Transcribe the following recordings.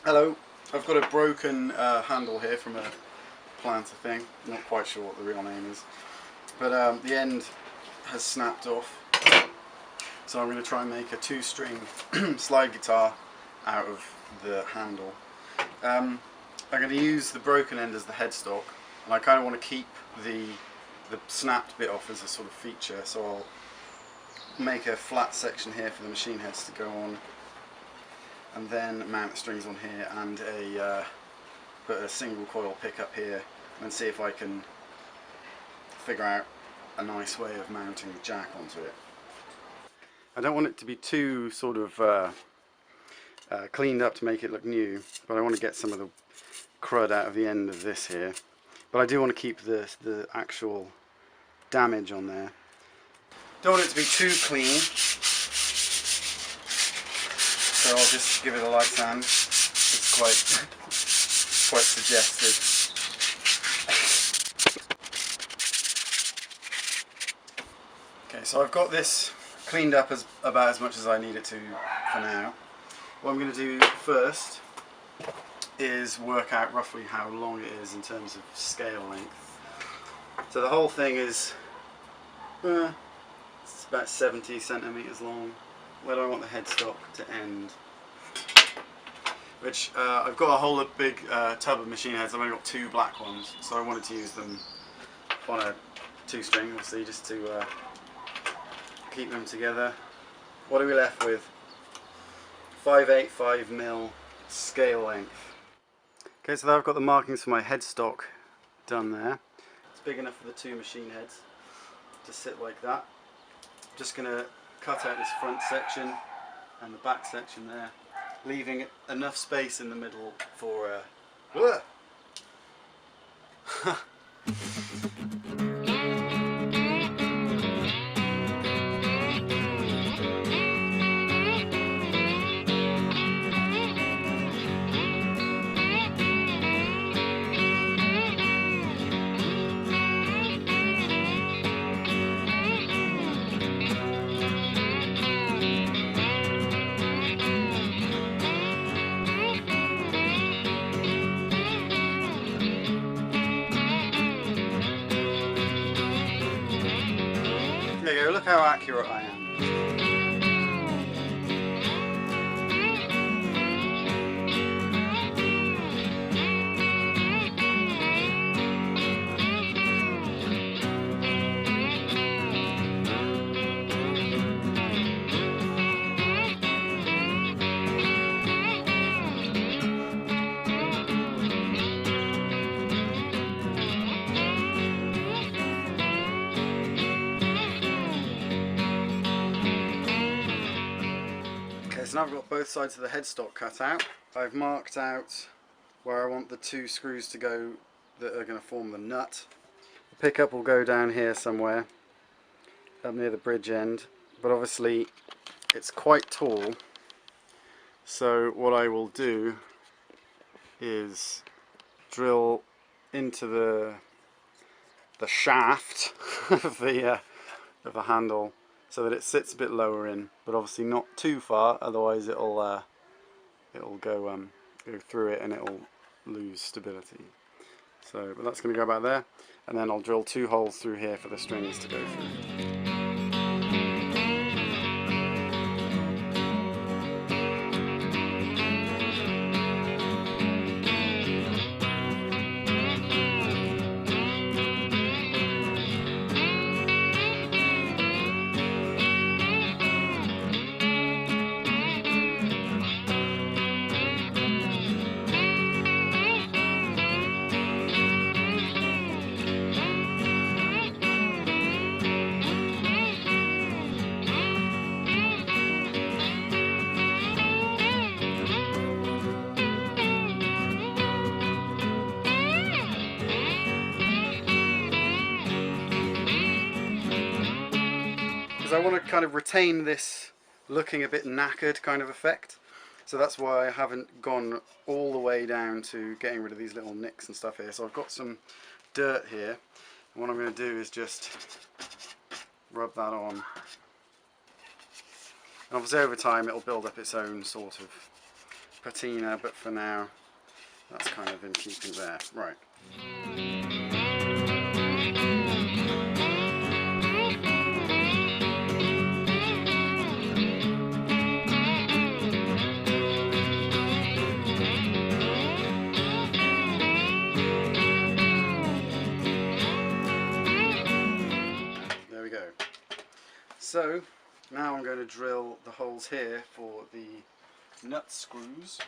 Hello, I've got a broken handle here from a planter thing. Not quite sure what the real name is, but the end has snapped off. So I'm going to try and make a 2-string slide guitar out of the handle. I'm going to use the broken end as the headstock, and I kind of want to keep the snapped bit off as a sort of feature, so I'll make a flat section here for the machine heads to go on, and then mount the strings on here, and put a single coil pickup here, and see if I can figure out a nice way of mounting the jack onto it. I don't want it to be too sort of cleaned up to make it look new, but I want to get some of the crud out of the end of this here. But I do want to keep the actual damage on there. Don't want it to be too clean, so I'll just give it a light sand. It's quite suggestive. Okay, so I've got this cleaned up about as much as I need it to for now. What I'm going to do first is work out roughly how long it is in terms of scale length. So the whole thing is it's about 70 centimeters long. Where do I want the headstock to end? Which I've got a whole big tub of machine heads. I've only got 2 black ones, so I wanted to use them on a 2-string, obviously, just to keep them together. What are we left with? 5/85mm scale length. Okay, so now I've got the markings for my headstock done there. It's big enough for the 2 machine heads to sit like that. I'm just going to cut out this front section and the back section there, leaving enough space in the middle for There you go, look how accurate I am. So now I've got both sides of the headstock cut out. I've marked out where I want the 2 screws to go that are going to form the nut. The pickup will go down here somewhere, up near the bridge end, but obviously it's quite tall, so what I will do is drill into the shaft of the handle, so that it sits a bit lower in, but obviously not too far, otherwise it'll go through it and it'll lose stability. So, but that's going to go about there, and then I'll drill 2 holes through here for the strings to go through. Because I want to kind of retain this looking a bit knackered kind of effect, so that's why I haven't gone all the way down to getting rid of these little nicks and stuff here. So I've got some dirt here, and what I'm going to do is just rub that on, and obviously over time it'll build up its own sort of patina, but for now that's kind of in keeping there. Right. There we go. So now I'm going to drill the holes here for the nut screws.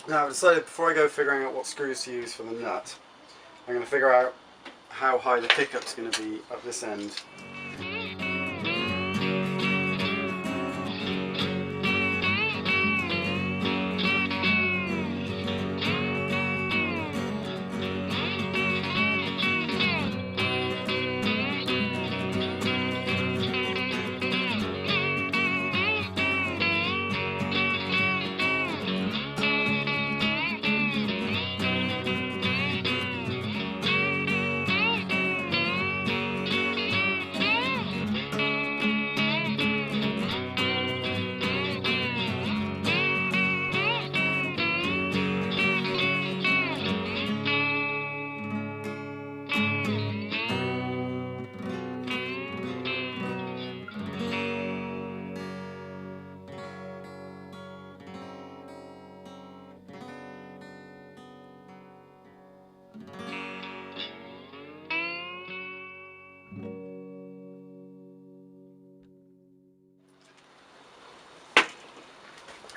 Now I've decided before I go figuring out what screws to use for the nut, I'm going to figure out how high the pickup's going to be at this end.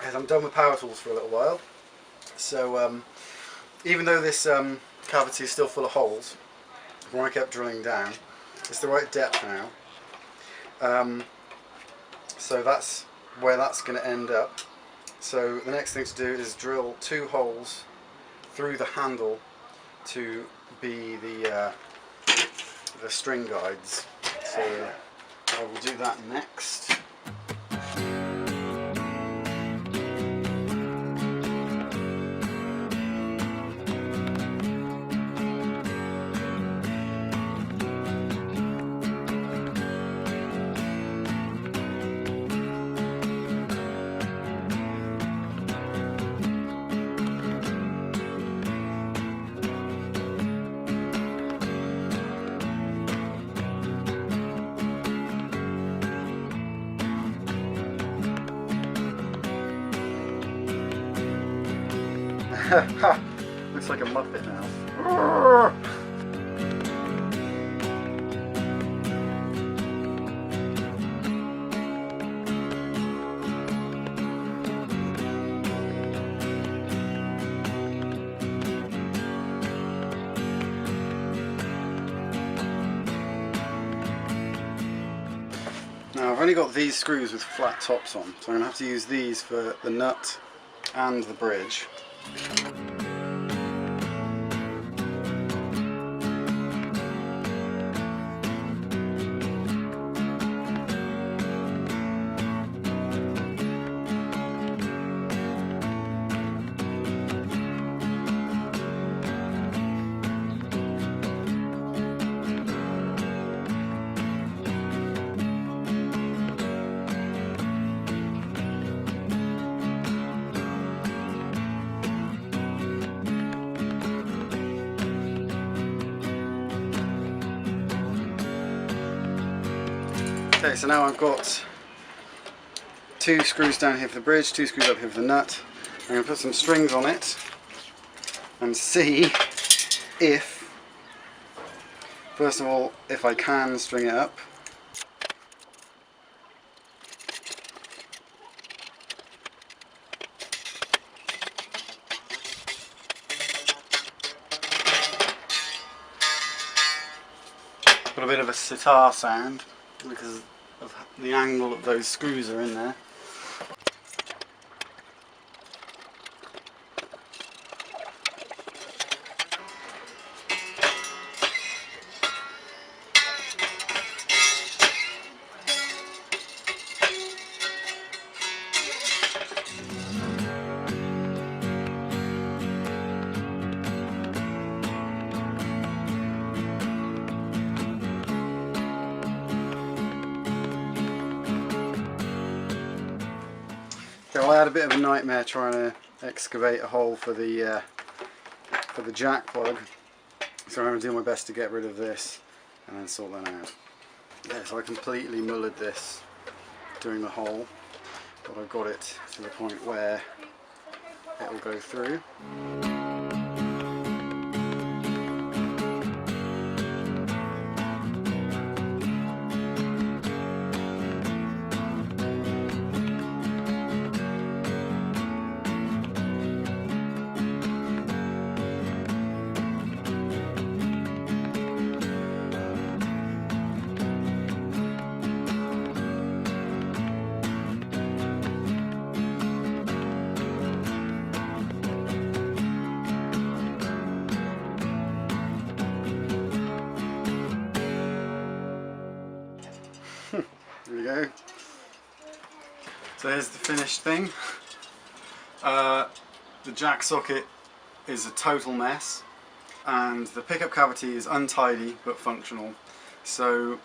As I'm done with power tools for a little while, so even though this cavity is still full of holes, when I kept drilling down, it's the right depth now. So that's where that's going to end up. So the next thing to do is drill 2 holes through the handle to be the string guides. So I will do that next. Looks like a Muppet now. Now I've only got these screws with flat tops on, so I'm going to have to use these for the nut and the bridge. Okay, so now I've got 2 screws down here for the bridge, 2 screws up here for the nut. I'm going to put some strings on it and see if, first of all, if I can string it up. Got a bit of a sitar sound because of the angle that those screws are in there. Okay, well I had a bit of a nightmare trying to excavate a hole for the jack plug, so I'm going to do my best to get rid of this and then sort that out. Yeah, so I completely mullered this doing the hole, but I've got it to the point where it will go through. There we go. So here's the finished thing. The jack socket is a total mess, and the pickup cavity is untidy but functional. So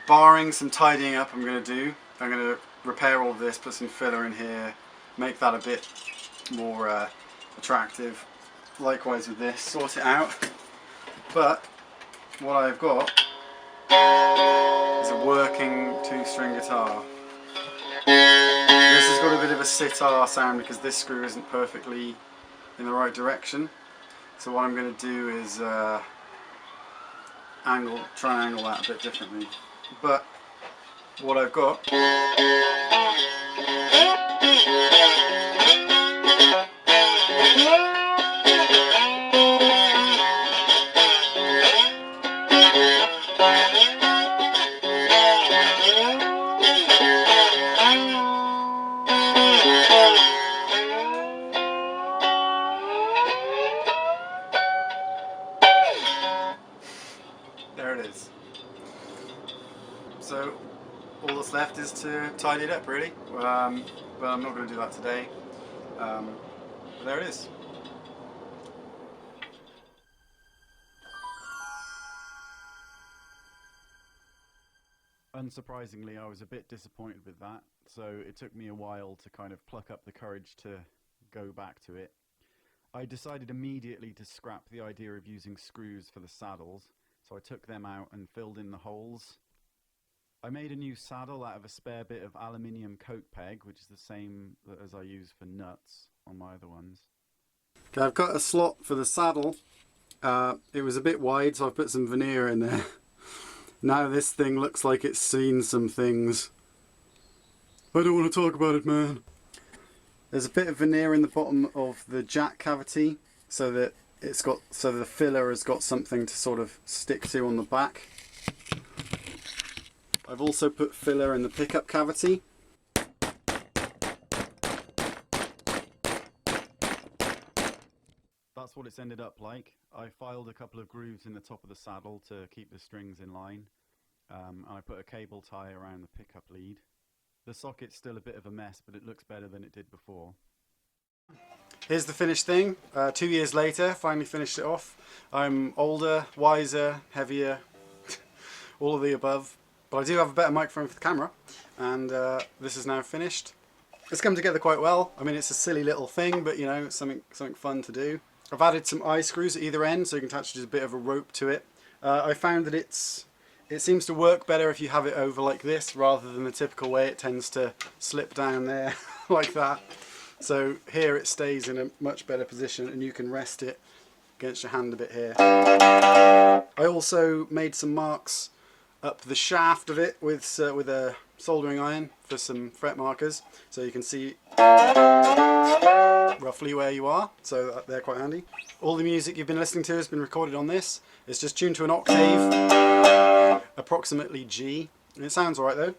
barring some tidying up I'm going to repair all of this, put some filler in here, make that a bit more attractive. Likewise with this, sort it out. But what I've got is a working 2-string guitar. This has got a bit of a sitar sound because this screw isn't perfectly in the right direction. So what I'm going to do is try and angle that a bit differently. But what I've got there it is. So all that's left is to tidy it up really, but I'm not going to do that today. But there it is. Unsurprisingly, I was a bit disappointed with that, so it took me a while to kind of pluck up the courage to go back to it. I decided immediately to scrap the idea of using screws for the saddles, so I took them out and filled in the holes. I made a new saddle out of a spare bit of aluminium coat peg, which is the same as I use for nuts on my other ones. Okay, I've got a slot for the saddle. It was a bit wide, so I've put some veneer in there. Now this thing looks like it's seen some things. I don't want to talk about it, man. There's a bit of veneer in the bottom of the jack cavity, so that the filler has got something to sort of stick to on the back. I've also put filler in the pickup cavity. That's what it's ended up like. I filed a couple of grooves in the top of the saddle to keep the strings in line, and I put a cable tie around the pickup lead. The socket's still a bit of a mess, but it looks better than it did before. Here's the finished thing. 2 years later, finally finished it off. I'm older, wiser, heavier, all of the above. But I do have a better microphone for the camera, and this is now finished. It's come together quite well. I mean, it's a silly little thing, but you know, it's something fun to do. I've added some eye screws at either end, so you can attach just a bit of a rope to it. I found that it seems to work better if you have it over like this, rather than the typical way it tends to slip down there like that. So here it stays in a much better position, and you can rest it against your hand a bit here. I also made some marks up the shaft of it with a soldering iron for some fret markers, so you can see roughly where you are, so they're quite handy. All the music you've been listening to has been recorded on this. It's just tuned to an octave, approximately G, and it sounds alright though.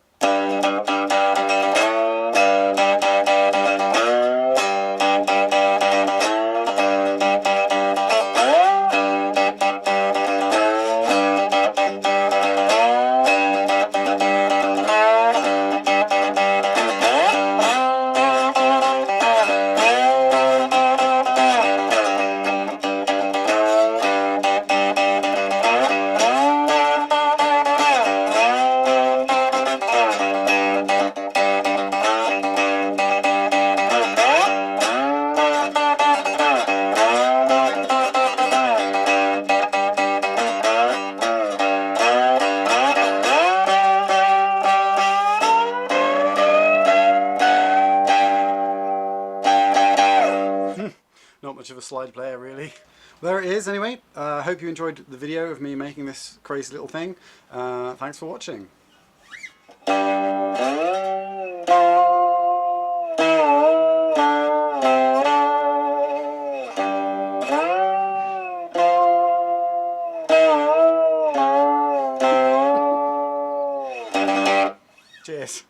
record player really. There it is anyway. I hope you enjoyed the video of me making this crazy little thing. Thanks for watching. Cheers.